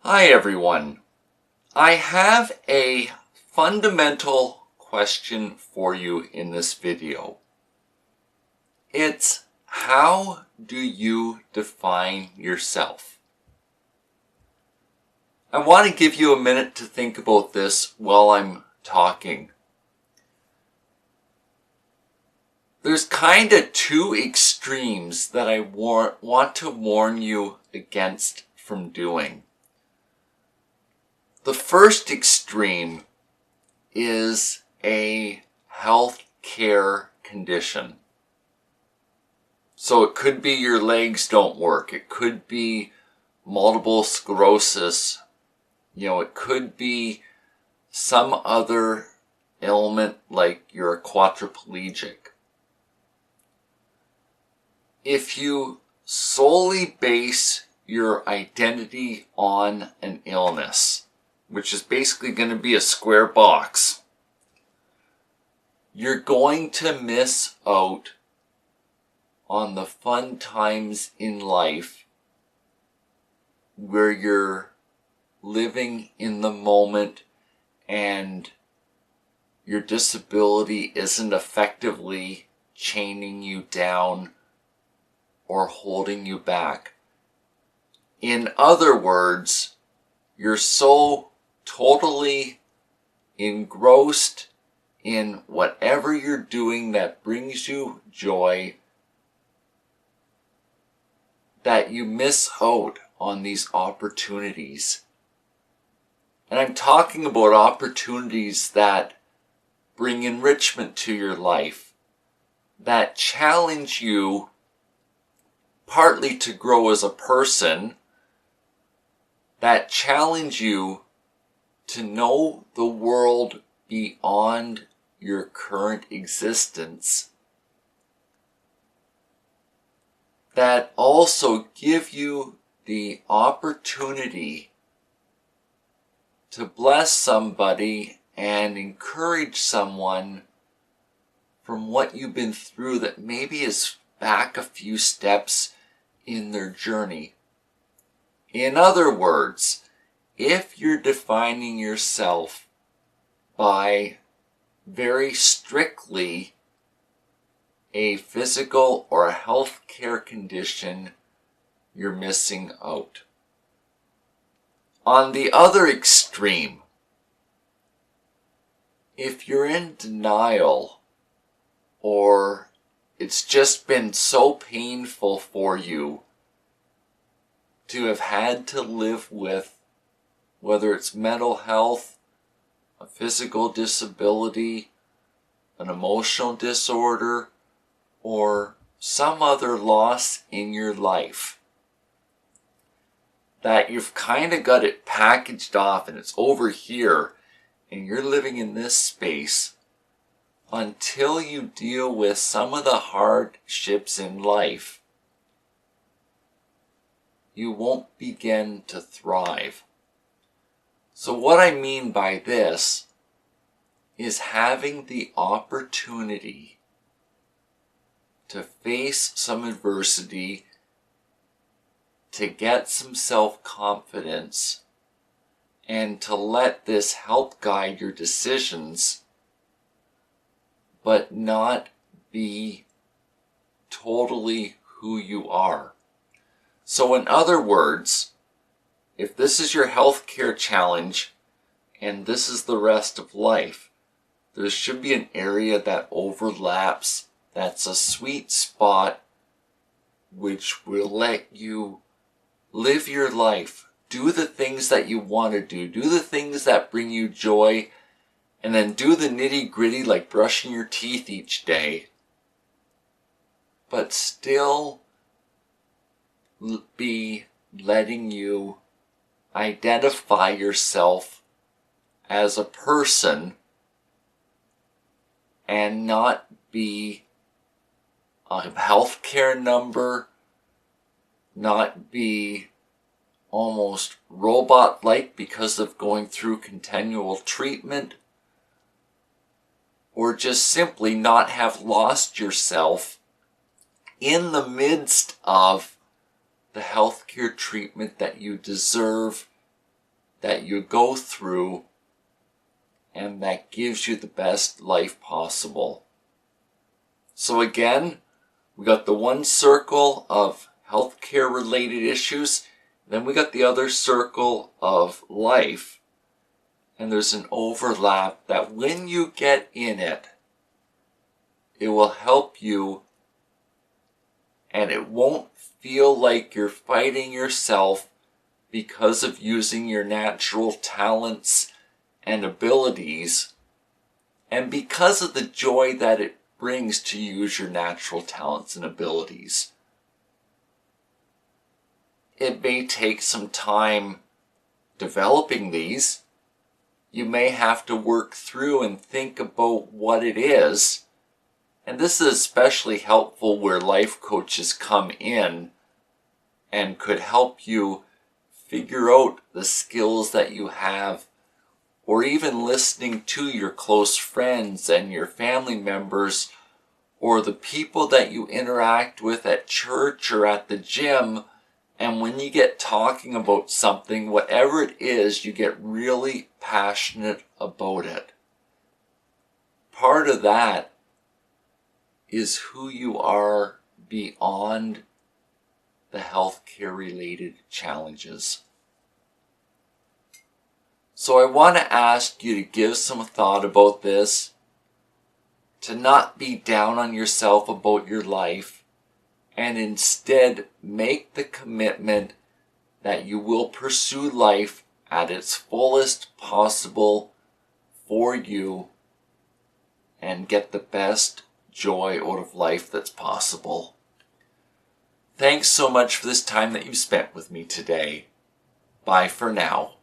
Hi everyone. I have a fundamental question for you in this video. It's how do you define yourself? I want to give you a minute to think about this while I'm talking. There's kind of two extremes that I want to warn you against from doing. The first extreme is a health care condition. So it could be your legs don't work. It could be multiple sclerosis. It could be some other ailment like you're a quadriplegic. If you solely base your identity on an illness, which is basically going to be a square box, you're going to miss out on the fun times in life where you're living in the moment and your disability isn't effectively chaining you down or holding you back. In other words, you're so totally engrossed in whatever you're doing that brings you joy that you miss out on these opportunities. And I'm talking about opportunities that bring enrichment to your life, that challenge you partly to grow as a person, that challenge you to know the world beyond your current existence, that also give you the opportunity to bless somebody and encourage someone from what you've been through that maybe is back a few steps in their journey. In other words, if you're defining yourself by very strictly a physical or a health care condition, you're missing out. On the other extreme, if you're in denial or it's just been so painful for you to have had to live with, whether it's mental health, a physical disability, an emotional disorder, or some other loss in your life, that you've kind of got it packaged off and it's over here and you're living in this space, until you deal with some of the hardships in life, you won't begin to thrive. So what I mean by this is having the opportunity to face some adversity, to get some self-confidence, and to let this help guide your decisions, but not be totally who you are. So in other words, if this is your healthcare challenge and this is the rest of life, there should be an area that overlaps, that's a sweet spot, which will let you live your life, do the things that you want to do the things that bring you joy, and then do the nitty-gritty like brushing your teeth each day, but still be letting you identify yourself as a person and not be a healthcare number, not be almost robot-like because of going through continual treatment, or just simply not have lost yourself in the midst of the healthcare treatment that you deserve that you go through and that gives you the best life possible. So again, we got the one circle of healthcare related issues, then we got the other circle of life, and there's an overlap that when you get in it, it will help you and it won't feel like you're fighting yourself because of using your natural talents and abilities, and because of the joy that it brings to use your natural talents and abilities. It may take some time developing these. You may have to work through and think about what it is. And this is especially helpful where life coaches come in and could help you figure out the skills that you have, or even listening to your close friends and your family members or the people that you interact with at church or at the gym. And when you get talking about something, whatever it is, you get really passionate about it. Part of that is who you are beyond the healthcare related challenges. So I want to ask you to give some thought about this, to not be down on yourself about your life, and instead make the commitment that you will pursue life at its fullest possible for you and get the best joy out of life that's possible. Thanks so much for this time that you spent with me today. Bye for now.